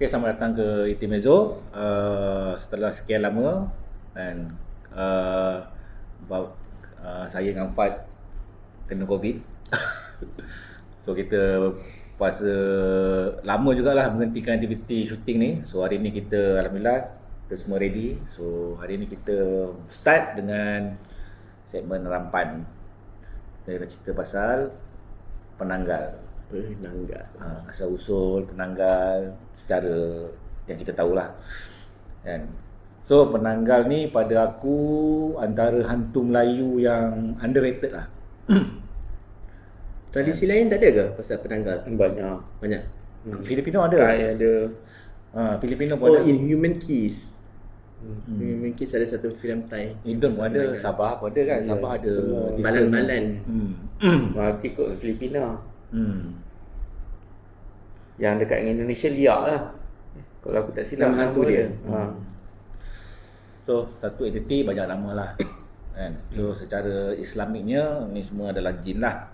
Okay, selamat datang ke Intermezzo. Setelah sekian lama dan saya dengan Fad kena COVID. So kita puasa lama jugalah menghentikan aktiviti syuting ni. So hari ni kita alhamdulillah kita semua ready. So hari ni kita start dengan segmen rampan. Kita cerita pasal penanggal. Asal usul penanggal secara yang kita tahulah kan. So penanggal ni pada aku antara hantu Melayu yang underrated lah. Tradisi lain tak ada ke pasal penanggal? Banyak. Filipino ada. Thai ada. Filipino pun ada. Inhuman Kiss. Inhuman Kiss ada satu filem Thai. Indon pun ada, Sabah pun ada kan. Ya, Sabah ada Balan-balan. Mati kot Filipina. Yang dekat dengan Indonesia Liak lah. Kalau aku tak silap Nama hantu dia. So satu entiti banyak nama lah kan. So secara Islamiknya ni semua adalah jin lah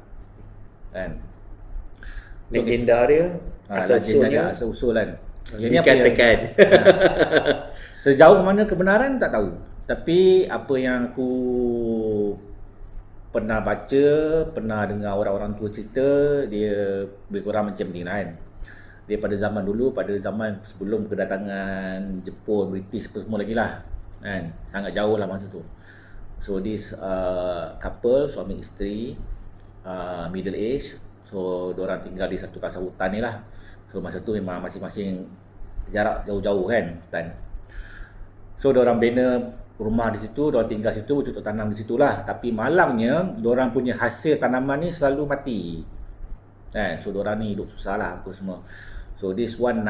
kan. Legenda dia Legenda asal usul kan. Yang ni apa Dikatakan. sejauh mana kebenaran tak tahu. Tapi apa yang aku pernah baca, pernah dengar orang-orang tua cerita, dia lebih kurang macam ni lah kan. Dia pada zaman dulu, pada zaman sebelum kedatangan Jepun, British apa semua lagi lah kan. Sangat jauh lah masa tu. So this couple, suami isteri, middle age. So diorang tinggal di satu kawasan hutan ni lah. So masa tu memang masing-masing jarak jauh-jauh kan hutan. So diorang bina rumah di situ, diorang tinggal situ, bercocok tanam di situlah. Tapi malangnya diorang punya hasil tanaman ni selalu mati kan. So diorang ni hidup susah lah apa semua. So this one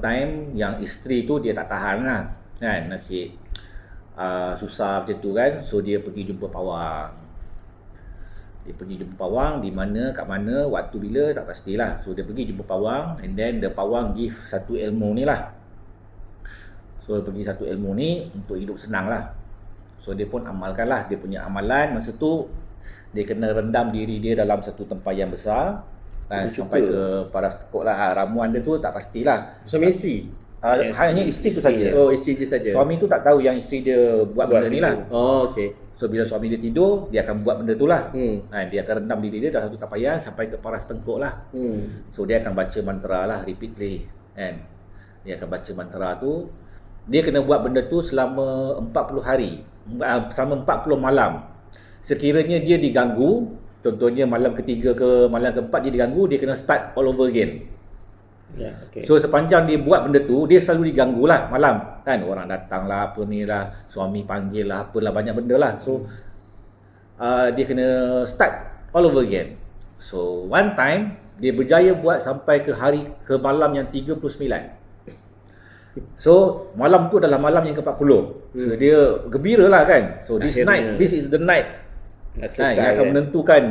time yang isteri tu dia tak tahan lah kan, nasib susah macam tu kan. So dia pergi jumpa pawang. Di mana, kat mana, waktu bila tak pastilah. So dia pergi jumpa pawang, and then the pawang give satu ilmu ni lah. So dia pergi satu ilmu ni untuk hidup senang lah. So dia pun amalkan lah. Dia punya amalan masa tu dia kena rendam diri dia dalam satu tempayan besar sampai ke paras tekuk lah. Ramuan dia tu tak pastilah. Suami isteri? Hanya isteri tu saja. Oh, isteri je saja. Suami tu tak tahu yang isteri dia buat benda ni lah. Oh, okey. So bila suami dia tidur, dia akan buat benda tu lah. Dia akan rendam diri dia dalam satu tempayan sampai ke paras tengkuk lah. So dia akan baca mantra lah repeatedly kan. Dia akan baca mantra tu. Dia kena buat benda tu selama 40 hari, selama 40 malam. Sekiranya dia diganggu, contohnya malam ketiga ke malam keempat dia diganggu, dia kena start all over again. Okay. So sepanjang dia buat benda tu, dia selalu diganggu lah malam kan. Orang datang lah, apa ni lah, suami panggil lah, apalah, banyak benda lah. So dia kena start all over again. So one time dia berjaya buat sampai ke malam yang 39. So malam tu adalah malam yang ke-40. So dia gembira lah kan. So this is the night yang akan menentukan,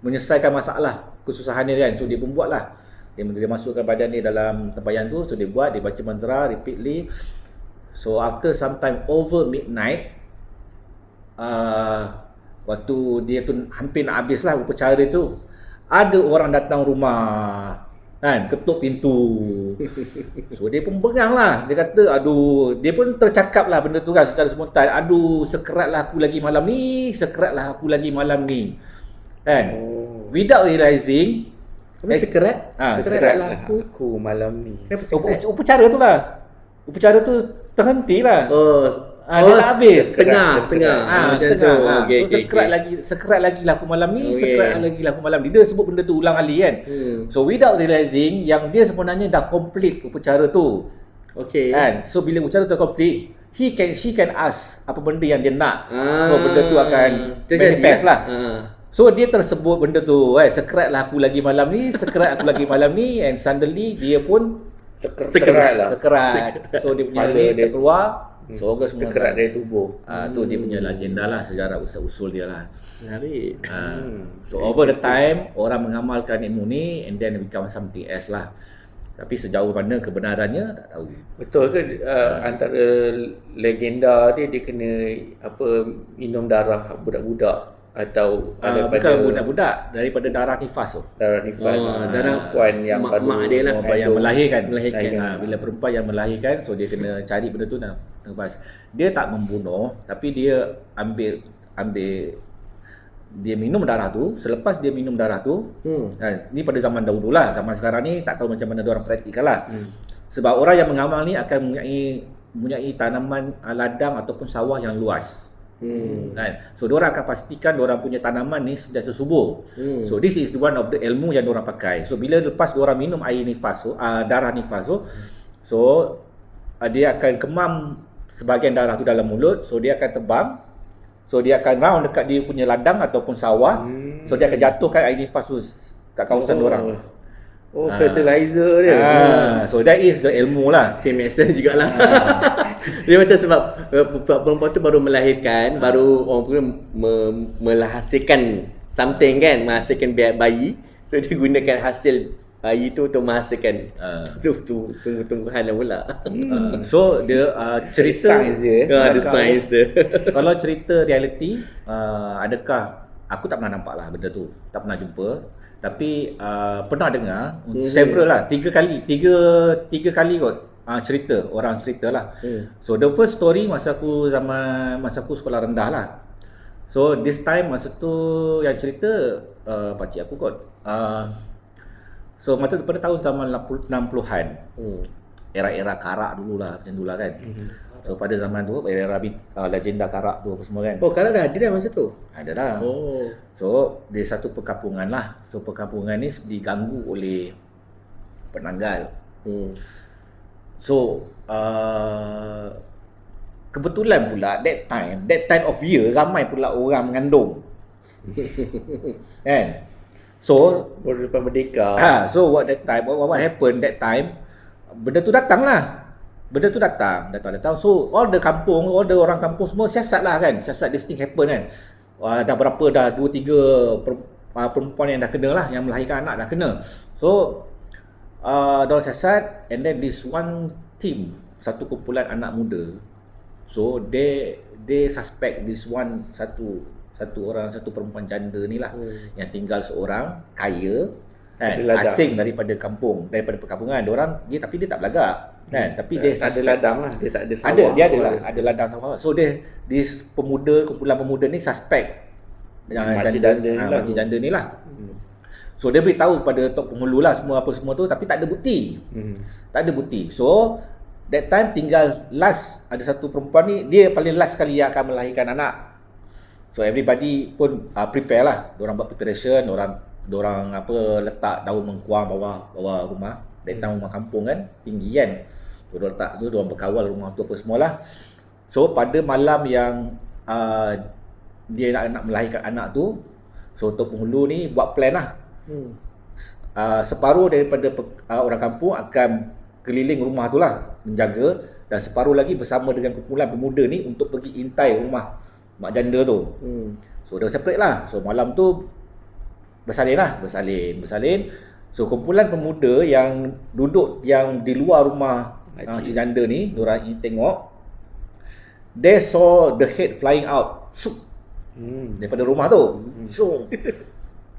menyelesaikan masalah kesusahan dia kan. So dia pun buat lah. Dia masukkan badan dia dalam tempayan tu. So dia buat, dia baca mantra repeatedly. So after sometime over midnight, waktu dia tu hampir nak habis lah upacara tu, ada orang datang rumah kan, ketuk pintu. So dia pun bengang lah. Dia kata aduh, dia pun tercakap lah benda tu kan secara spontan. Aduh, sekeratlah aku lagi malam ni kan. Without realizing sekerat? Sekeratlah aku malam ni. Upacara tu lah. Upacara tu terhenti lah. Dia tak habis. Setengah. Setengah. So sekerat lagi lah aku malam ni, sekerat lagi lah aku malam ni. Dia sebut benda tu ulang kali kan. So without realizing yang dia sebenarnya dah complete upacara tu. Okay. Kan? So bila upacara tu complete, she can ask apa benda yang dia nak. So benda tu akan manifest lah. So dia tersebut benda tu, sekeratlah aku lagi malam ni, and suddenly dia pun sekerat. So dia punya ni terkeluar. So orang semua terkerat dari tubuh. Tu dia punya legenda lah, sejarah usul dia lah. Menarik. So over the time orang mengamalkan ilmu ni, and then become something else lah. Tapi sejauh mana kebenarannya tak tahu. Betul ke antara legenda dia kena minum darah budak-budak atau Bukan budak-budak, daripada darah nifas tu. darah nifas. darah perempuan yang mak dia lah. Perempuan yang melahirkan. Melahirkan. Bila perempuan yang melahirkan, so dia kena cari benda tu nafas. Dia tak membunuh, tapi dia ambil dia minum darah tu. Selepas dia minum darah tu, ni pada zaman dahulu lah. Zaman sekarang ni tak tahu macam mana diorang praktikkan lah. Sebab orang yang mengamal ni akan mempunyai tanaman ladang ataupun sawah yang luas. Kan? So diorang akan pastikan diorang punya tanaman ni sentiasa subur. So this is one of the ilmu yang diorang pakai. So bila lepas diorang minum air nifas tu, darah nifas tu, so dia akan kemam sebahagian darah tu dalam mulut. So dia akan terbang. So dia akan round dekat dia punya ladang ataupun sawah. So dia akan jatuhkan air nifas tu kat kawasan diorang. Fertilizer dia. So that is the ilmu lah. Okay, make sense jugalah. Dia macam sebab perempuan tu baru melahirkan, baru orang pun menghasilkan something kan, menghasilkan bayi. So dia gunakan hasil bayi tu untuk menghasilkan tumbuh-tumbuhan lah pula. So dia cerita Science dia. Ada sains dia. Kalau cerita reality, adakah aku tak pernah nampak lah benda tu, tak pernah jumpa. Tapi pernah dengar several lah, tiga kali kot cerita, orang cerita lah. So the first story masa aku sekolah rendah lah. So this time masa tu yang cerita pakcik aku kot. So masa tu pada tahun zaman 60-an. Era-era karak dulu lah, macam dulu lah kan. So pada zaman tu, era legenda karak tu apa semua kan. Oh, kalau dah ada dah masa tu? Ada dah. Oh. So dia satu perkampungan lah. So perkampungan ni diganggu oleh penanggal. So kebetulan pula that time of year ramai pula orang mengandung. Kan? So Baru lepas merdeka. so what happened that time, benda tu datang. So all the orang kampung semua siasat lah kan. Siasat this thing happen kan. Dah 2-3 perempuan yang dah kena lah, yang melahirkan anak dah kena. So diorang siasat, and then this one team, satu kumpulan anak muda. So they suspect this one, satu perempuan janda ni lah, yang tinggal seorang, kaya kan, asing daripada perkampungan. Dia tapi dia tak belagak kan, tapi dia tak ada ladang lah, dia tak ada sawah. Ada ladang sawah. So kumpulan pemuda ni suspect makcik janda ni lah. So dia beritahu kepada tok penghulu lah semua tu, tapi tak ada bukti. Tak ada bukti. So that time tinggal last, ada satu perempuan ni, dia paling last sekali yang akan melahirkan anak. So everybody pun prepare lah. Diorang buat preparation, diorang letak daun mengkuang bawah rumah. That time rumah kampung kan, tinggi kan. So diorang letak tu, diorang berkawal rumah tu apa semualah. So pada malam yang dia nak melahirkan anak tu, so tok penghulu ni buat plan lah. Separuh daripada orang kampung akan keliling rumah tu lah, menjaga, dan separuh lagi bersama dengan kumpulan pemuda ni untuk pergi intai rumah mak janda tu. So dia separate lah. So malam tu bersalin. So kumpulan pemuda yang duduk yang di luar rumah cik janda ni, diorang tengok, they saw the head flying out daripada rumah tu. So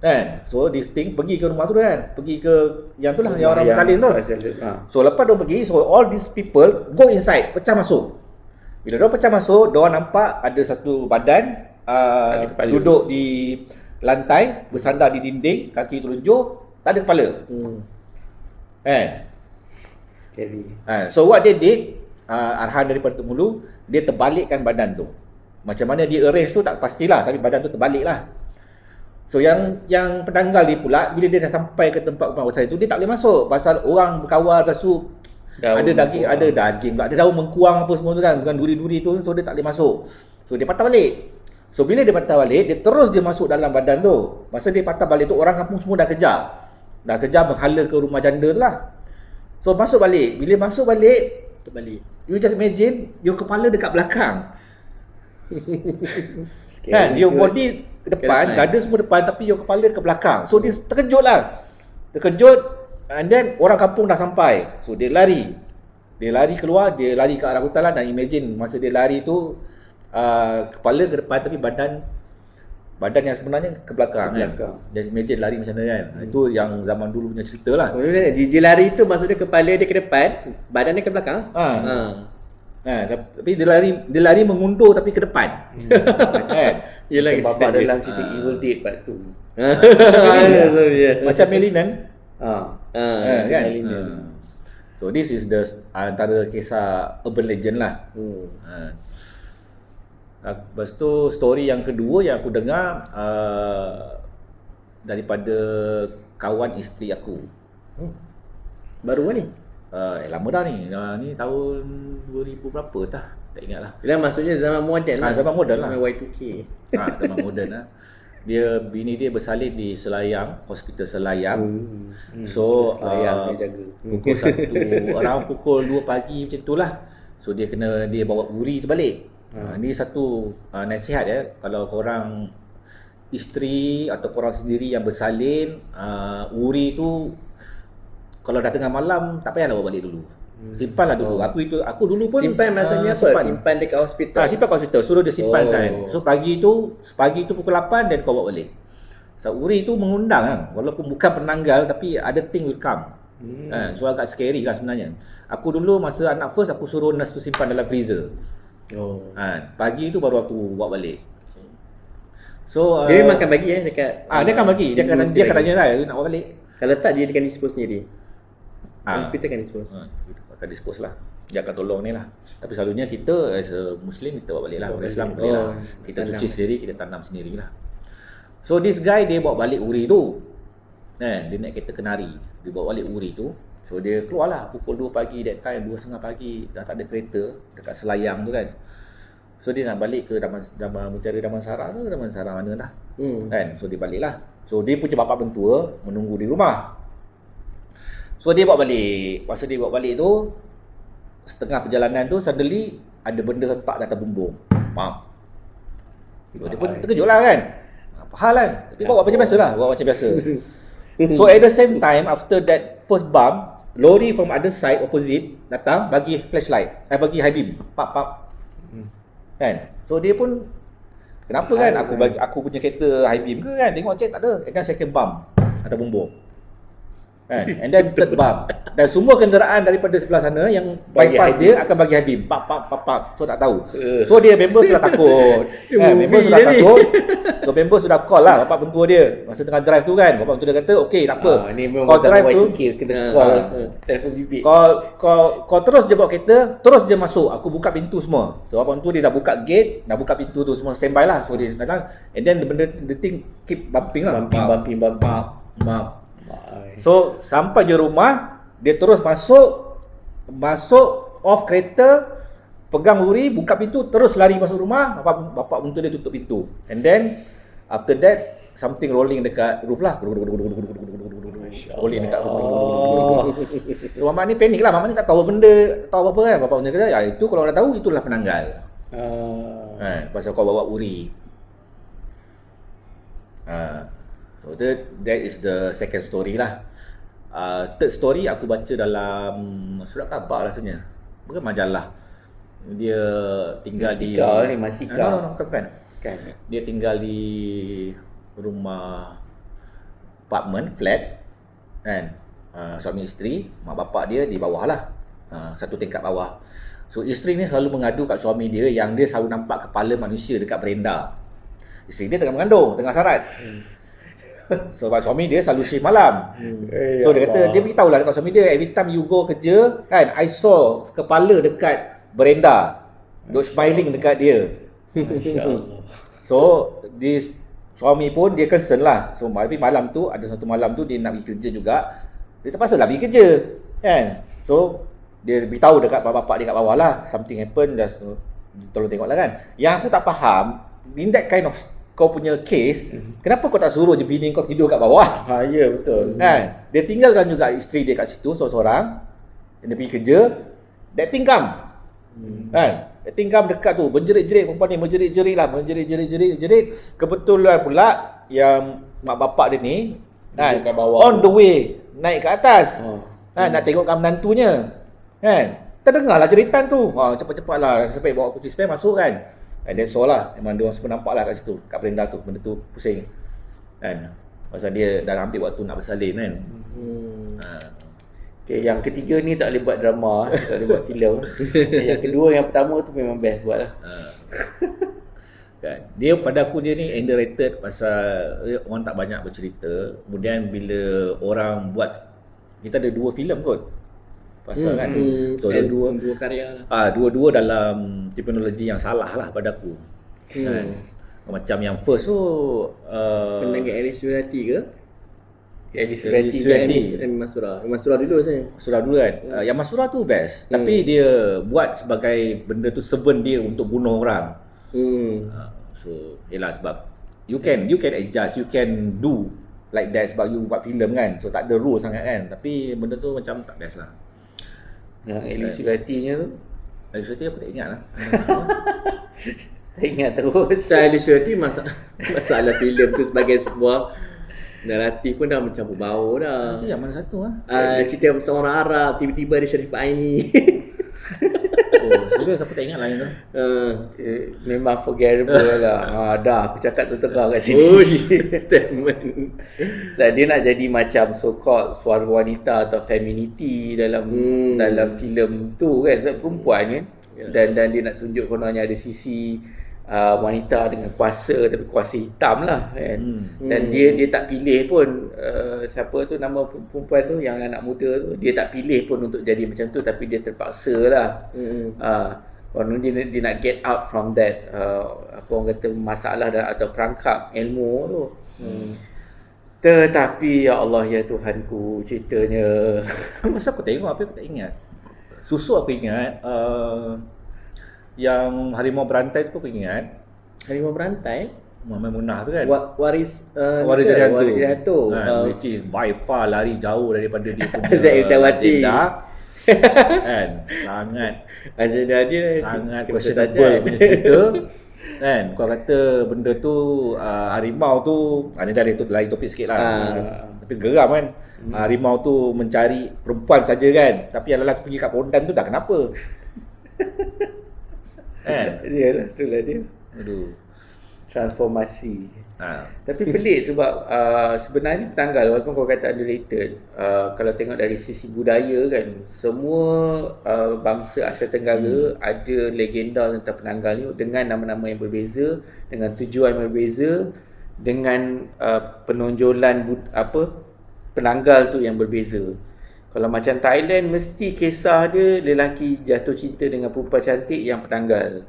kan, so this thing pergi ke rumah tu kan, pergi ke yang tu lah, yang orang bersalin tu. So lepas dia pergi, so all these people go inside, pecah masuk. Bila dia pecah masuk, dia nampak ada satu badan duduk di lantai, bersandar di dinding, kaki telunjuk, tak ada kepala. Kan? Scary. So what they did, arahan daripada Tok Mulu, dia terbalikkan badan tu. Macam mana dia arrange tu tak pastilah, tapi badan tu terbalik lah. So yang penanggal ni pula, bila dia dah sampai ke tempat rumah besar itu, dia tak boleh masuk pasal orang berkawal, lepas tu ada daging pula, ada daun mengkuang apa semua tu kan, bukan duri-duri tu, so dia tak boleh masuk. So dia patah balik. So bila dia patah balik, dia terus masuk dalam badan tu. Masa dia patah balik tu, orang kampung semua dah kejar menghala ke rumah janda tu lah. So masuk balik, bila masuk balik, Terbalik. you just imagine your kepala dekat belakang. Kan, your body depan, dada semua depan, tapi your kepala dekat belakang. So dia terkejut, and then orang kampung dah sampai. So dia lari keluar, dia lari ke arah hutan lah. Dan imagine masa dia lari tu, kepala ke depan tapi badan Badan yang sebenarnya ke belakang, Ke belakang. kan. Dia meja lari macam mana kan. Itu yang zaman dulu punya cerita lah. Dia lari tu maksudnya kepala dia ke depan, badan dia ke belakang. Tapi dia lari mengundur tapi ke depan. Kan? Yelah, Macam babak step dalam dia. cerita Evil Dead part tu. Macam Melinan. Macam Kan? Melinan. So this is the antara kisah urban legend lah. Lepas tu story yang kedua yang aku dengar daripada kawan isteri aku. Baru ni. Lama dah ni. Ni tahun 2000 berapa tak? Tak ingat lah. Yelah, maksudnya zaman moden lah. Zaman moden lah. Y2K. Zaman moden lah. Bini dia bersalin di Selayang, Hospital Selayang. So Selayang dia jaga. pukul 1, around pukul 2 pagi macam tu lah. So dia bawa uri tu balik. Ni satu nasihat ya, kalau korang isteri atau korang sendiri yang bersalin, uri tu kalau dah tengah malam tak payahlah bawa balik dulu. Simpanlah dulu. Aku dulu pun Simpan maksudnya apa? Simpan dekat hospital. Simpan kat hospital, suruh dia simpankan. So pagi tu pukul 8 dan kau bawa balik. So uri tu mengundang kan, walaupun bukan penanggal tapi ada thing will come. So agak scary lah sebenarnya. Aku dulu masa anak first aku suruh nurse tu simpan dalam freezer. Pagi tu baru aku bawa balik. So Dia memang akan bagi dekat dia akan bagi. Dia akan tanya lah nak bawa balik. Kalau tak dia akan dispose sendiri. Hospital akan dispose. Akan dispose lah. Dia akan tolong ni lah. Tapi selalunya kita as a Muslim kita bawa balik lah. Orang Islam boleh lah. Kita cuci sendiri, kita tanam sendiri lah. So this guy dia bawa balik uri tu. Dia naik kereta Kenari. Dia bawa balik uri tu. So dia keluar lah pukul 2 pagi that time, 2.30 pagi. Dah tak ada kereta dekat Selayang tu kan. So dia nak balik ke mencari Damansara ke Damansara mana dah. Kan? So dia balik lah. So dia punya bapa mentua menunggu di rumah. So dia bawa balik. Masa dia bawa balik tu, setengah perjalanan tu suddenly ada benda letak atas bumbung. So, dia pun terkejut lah kan. Apa hal kan? Tapi bawa macam biasa lah. Bawa macam biasa. So at the same time, after that first bump, lorry from other side opposite datang bagi flashlight. Bagi high beam. Pap. Kan? So dia pun kenapa kan? Aku punya kereta high beam ke kan? Tengok check tak ada. And then second bump atas bumbung. And then third bump. Dan semua kenderaan daripada sebelah sana yang bypass dia akan bagi high beam. Pap. So tak tahu. So member sudah takut. Member sudah takut. So member sudah call lah bapak mentua dia. Masa tengah drive tu kan, bapak mentua dia kata, "Okey, tak apa. Kau drive tu, kena call telefon bibik. Kau terus je bawa kereta, terus je masuk. Aku buka pintu semua." So bapak mentua dia dah buka gate, dah buka pintu tu semua standby lah. So dia datang and then the thing keep bumping lah. Bumping. So sampai je rumah, dia terus masuk off kereta, pegang uri, buka pintu, terus lari masuk rumah. Bapak mentua dia tutup pintu. And then after that something rolling dekat roof lah. Rolling dekat roof. So mamak ni panik lah. Mamak ni tak tahu benda, tahu apa kan. Bapak mentua kata, itu kalau dah tahu itulah penanggal. Pasal kau bawa uri. So that is the second story lah. Third story aku baca dalam surat khabar rasanya. Bukan majalah. Dia tinggal Masika. Bukan. Dia tinggal di rumah apartment, flat kan. Suami isteri, mak bapak dia di bawah lah. Satu tingkat bawah. So isteri ni selalu mengadu kat suami dia yang dia selalu nampak kepala manusia dekat berenda. Isteri dia tengah mengandung, tengah sarat. So suami dia selalu shift malam. So dia kata, dia beritahu lah dekat suami dia, every time you go kerja kan, I saw kepala dekat berenda, duk smiling dekat dia. So this suami pun dia concern lah. So tapi malam tu, ada satu malam tu dia nak pergi kerja juga. Dia terpaksa lah pergi kerja kan. So dia beritahu dekat bapak dia kat bawah lah, something happen, just tolong tengok lah kan. Yang aku tak faham, in that kind of kau punya case, kenapa kau tak suruh je bini kau tidur kat bawah? Ya betul. Kan? Dia tinggalkan juga isteri dia kat situ seorang. Dia pergi kerja. That thing come. Kan? That thing come dekat tu, berjerit-jerit perempuan ni, menjerit-jerit lah, menjerit-jerit. Kebetulan pula yang mak bapak dia ni kan, on the way naik ke atas. Nak tengokkan menantunya. Kan? Terdengarlah jeritan tu. Cepat-cepatlah sampai bawa kunci spare masuk kan. And that's all lah. Memang dia orang semua nampak lah kat situ, kat berenda tu, benda tu pusing kan. Pasal dia dah ambil waktu nak bersalin kan. Okay, yang ketiga ni tak boleh buat drama, tak boleh buat filem. Yang kedua, yang pertama tu memang best buat lah. Kan. Dia pada aku dia ni underrated pasal orang tak banyak bercerita. Kemudian bila orang buat, kita ada 2 filem kot. Pasal kan. So dua karya lah. Dua-dua dalam teknologi yang salah lah pada aku. Kan. Macam yang first tu Penangga Elis Surati ke? Elis Surati. Masura dulu saya. Surah dulu kan. Yang Masura tu best. Tapi dia buat sebagai benda tu servant dia untuk bunuh orang. So yelah, sebab you can adjust, you can do like that sebab you buat filem kan. So tak ada rule sangat kan. Tapi benda tu macam tak best lah. Yang Elis Surati-nya tu Elis Surati aku tak ingat lah. tak ingat terus. Saya Elis Surati masalah filem tu sebagai sebuah naratif pun dah macam berbau dah. Itu yang mana satu lah? Cerita seorang Arab, tiba-tiba ada Sharif Aini. Oh, serius aku tak ingat lah yang tu. Memang forgettable lah. Dah aku cakap terang kat sini. Oh, statement. So, dia nak jadi macam so-called suara wanita atau femininity dalam filem tu kan. Sebab perempuan kan. Dan dia nak tunjuk kononnya ada sisi wanita dengan kuasa, tapi kuasa hitam lah kan. Dan dia tak pilih pun siapa tu nama perempuan tu, yang anak muda tu, dia tak pilih pun untuk jadi macam tu, tapi dia terpaksa lah. Konon dia nak get out from that apa orang kata masalah atau perangkap ilmu tu. Tetapi ya Allah ya Tuhanku, ceritanya Masa aku tengok apa aku tak ingat. Susu aku ingat. Yang Harimau Berantai tu aku ingat. Harimau Berantai? Muhammad Munah tu kan. Waris Jadi Hantu. Which is by far lari jauh daripada dia punya Zaid Tawati. Kan. Agenda dia Sangat questionable punya cerita. Kan. Kau kata benda tu harimau tu, ni dah lain topik sikit lah. Tapi geram kan. Harimau tu mencari perempuan saja kan. Tapi yang lelaki pergi kat pondan tu dah kenapa? Kan? Yalah, itulah dia. Aduh. Transformasi. Tapi pelik sebab sebenarnya Penanggal walaupun kau kata underrated, kalau tengok dari sisi budaya kan, semua bangsa Asia Tenggara ada legenda tentang Penanggal ni dengan nama-nama yang berbeza, dengan tujuan yang berbeza, dengan penonjolan penanggal tu yang berbeza. Kalau macam Thailand, mesti kisah dia lelaki jatuh cinta dengan perempuan cantik yang penanggal.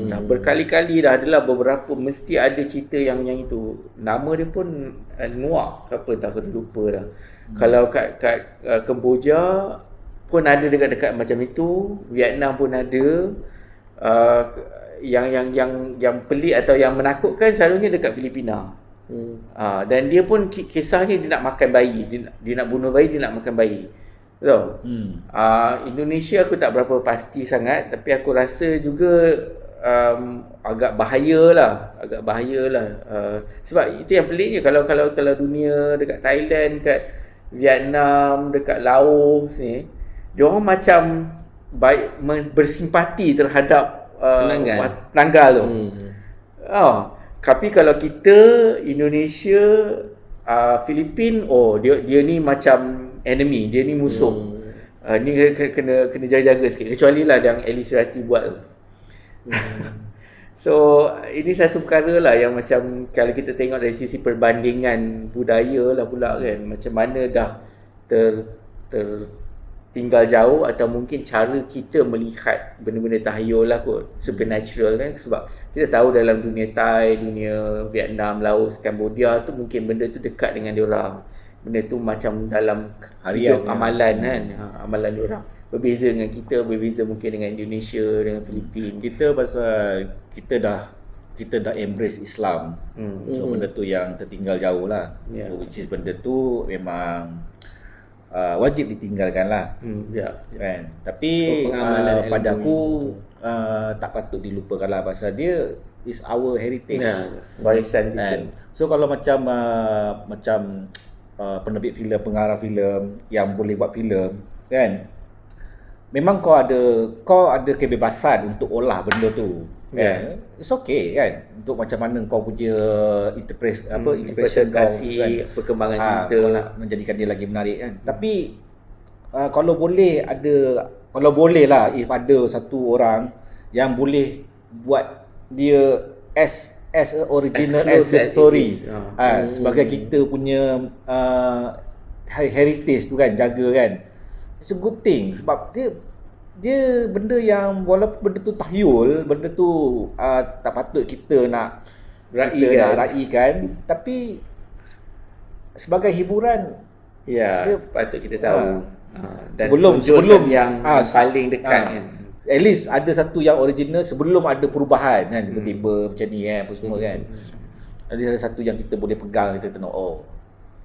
Dah berkali-kali dah adalah beberapa, mesti ada cerita yang itu. Nama dia pun Nuak apa tak, aku dah lupa dah. Kalau kat Kemboja pun ada dekat-dekat macam itu, Vietnam pun ada. Yang pelik atau yang menakutkan selalunya dekat Filipina. Dan dia pun kisahnya dia nak makan bayi, dia nak bunuh bayi, dia nak makan bayi. Betul? Indonesia aku tak berapa pasti sangat, tapi aku rasa juga agak bahayalah. Sebab itu yang peliknya, kalau dunia dekat Thailand, dekat Vietnam, dekat Laos ni, dia orang macam bersimpati terhadap penanggal tu. Tapi kalau kita Indonesia, Filipin, dia ni macam enemy, dia ni musuh. Ni kena jaga-jaga sikit, kecuali lah yang Elis Surati buat tu. So ini satu perkara lah yang macam kalau kita tengok dari sisi perbandingan budaya lah pula kan, macam mana dah tinggal jauh, atau mungkin cara kita melihat benda-benda tahayul lah kot, supernatural kan. Sebab kita tahu dalam dunia Thai, dunia Vietnam, Laos, Cambodia tu mungkin benda tu dekat dengan diorang. Benda tu macam dalam hidup amalan kan, amalan diorang. Berbeza dengan kita, berbeza mungkin dengan Indonesia, dengan Filipin. Kita pasal kita dah embrace Islam. So benda tu yang tertinggal jauh lah. So which is benda tu memang wajib ditinggalkan lah. Kan? Tapi pada aku tak patut dilupakan lah, pasal dia is our heritage, warisan kita. Kan? So kalau macam penerbit filem, pengarah filem yang boleh buat filem kan, memang kau ada kebebasan untuk olah benda tu. Kan? It's okay kan. Untuk macam mana kau punya interpretasi kan? perkembangan cerita kau nak menjadikan dia lagi menarik kan. Tapi kalau boleh lah, if ada satu orang yang boleh buat dia as a original as the story. Sebagai kita punya heritage tu kan, jaga kan. It's a good thing sebab dia benda yang walaupun benda tu tahyul, benda tu tak patut kita nak raikan, tapi sebagai hiburan patut kita tahu. Dan sebelum yang paling dekat kan. At least ada satu yang original sebelum ada perubahan kan, tiba-tiba macam ni kan, apa semua kan. Ada satu yang kita boleh pegang, kita tengok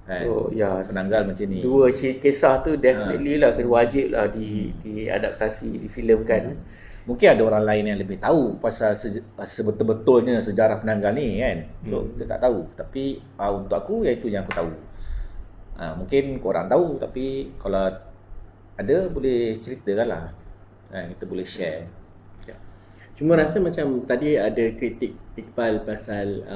kan? So penanggal macam ni. Dua kisah tu definitely lah wajib lah diadaptasi, difilmkan. Mungkin ada orang lain yang lebih tahu pasal sebetul-betulnya sejarah penanggal ni kan. So kita tak tahu, tapi untuk aku itu yang aku tahu. Mungkin korang tahu, tapi kalau ada boleh ceritakan lah. Kita boleh share. Cuma rasa macam tadi ada kritik Iqbal pasal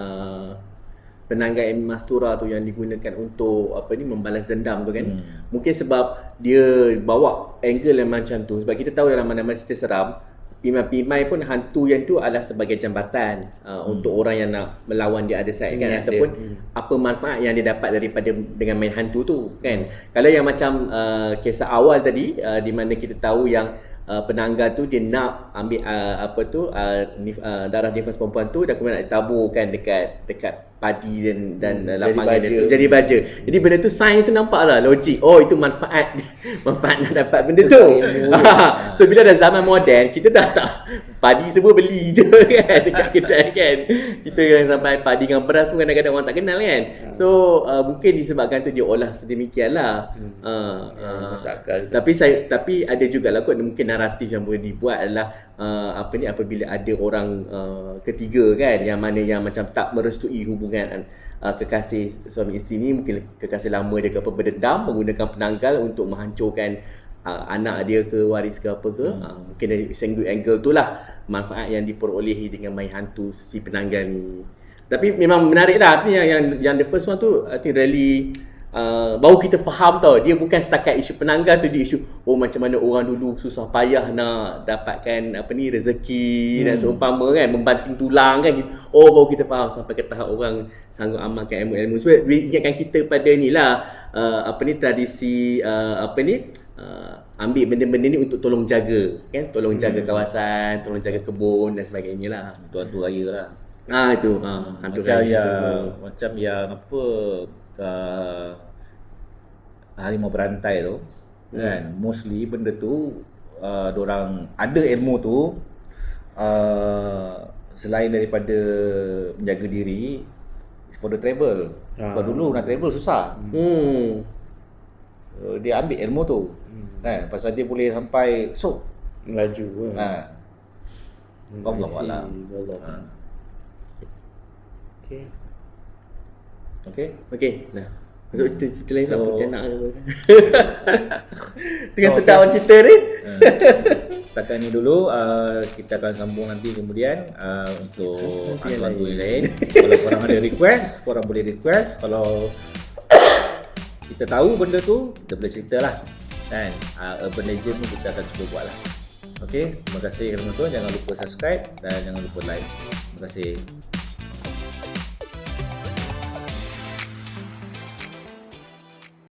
penanggal Mastura tu yang digunakan untuk membalas dendam tu kan. Mungkin sebab dia bawa angle yang macam tu, sebab kita tahu dalam mana-mana cerita seram, pimai-pimai pun hantu yang tu adalah sebagai jambatan untuk orang yang nak melawan di other side kan, ataupun apa manfaat yang dia dapat daripada dengan main hantu tu kan. Kalau yang macam kisah awal tadi di mana kita tahu yang penanggal tu dia nak ambil darah nifas perempuan tu dan kemudian nak ditaburkan dekat padi dan lapangan dia tu jadi baja. Jadi benda tu sains tu nampaklah logik. Itu manfaat nak dapat benda tu. So bila dah zaman moden, kita dah tak padi semua beli je kan dekat kedai kan. Kita yang sampai padi dengan beras pun kadang-kadang orang tak kenal kan. So mungkin disebabkan tu dia olah sedemikianlah. Tapi ada jugalah kot mungkin naratif yang boleh dibuat adalah apabila ada orang ketiga kan, yang mana yang macam tak merestui hubungan kekasih suami isteri ni, mungkin kekasih lama dia berdendam menggunakan penanggal untuk menghancurkan anak dia ke, waris ke apa ke. Mungkin dari angle tu lah manfaat yang diperolehi dengan main hantu si penanggal ni. Tapi memang menarik lah. Yang the first one tu I think really baru kita faham tau, dia bukan setakat isu penanggal tu, dia isu macam mana orang dulu susah payah nak dapatkan rezeki dan seumpama kan, membanting tulang kan. Baru kita faham sampai ke tahap orang sanggup amalkan ilmu-ilmu. So ingatkan kita pada ni lah tradisi ambil benda-benda ni untuk tolong jaga kan, tolong jaga kawasan, tolong jaga kebun dan sebagainya lah. Hantu raya lah. Itu hantu raya macam yang harimau berantai tu kan, mostly benda tu diorang ada ilmu tu selain daripada menjaga diri, for the travel. Sebab dulu nak travel susah. So, dia ambil ilmu tu kan, pasal dia boleh sampai melaju kau belum lah. Okay. Nah, masuk cerita lain apa nak tengah sedap cerita ni. Setakat ni dulu, kita akan sambung nanti kemudian untuk hantu-hantu yang lain. Kalau korang ada request, korang boleh request. Kalau kita tahu benda tu, kita boleh cerita lah kan. Urban Legend ni kita akan cuba buat lah. Okay, terima kasih kerana menonton. Jangan lupa subscribe dan jangan lupa like. Terima kasih.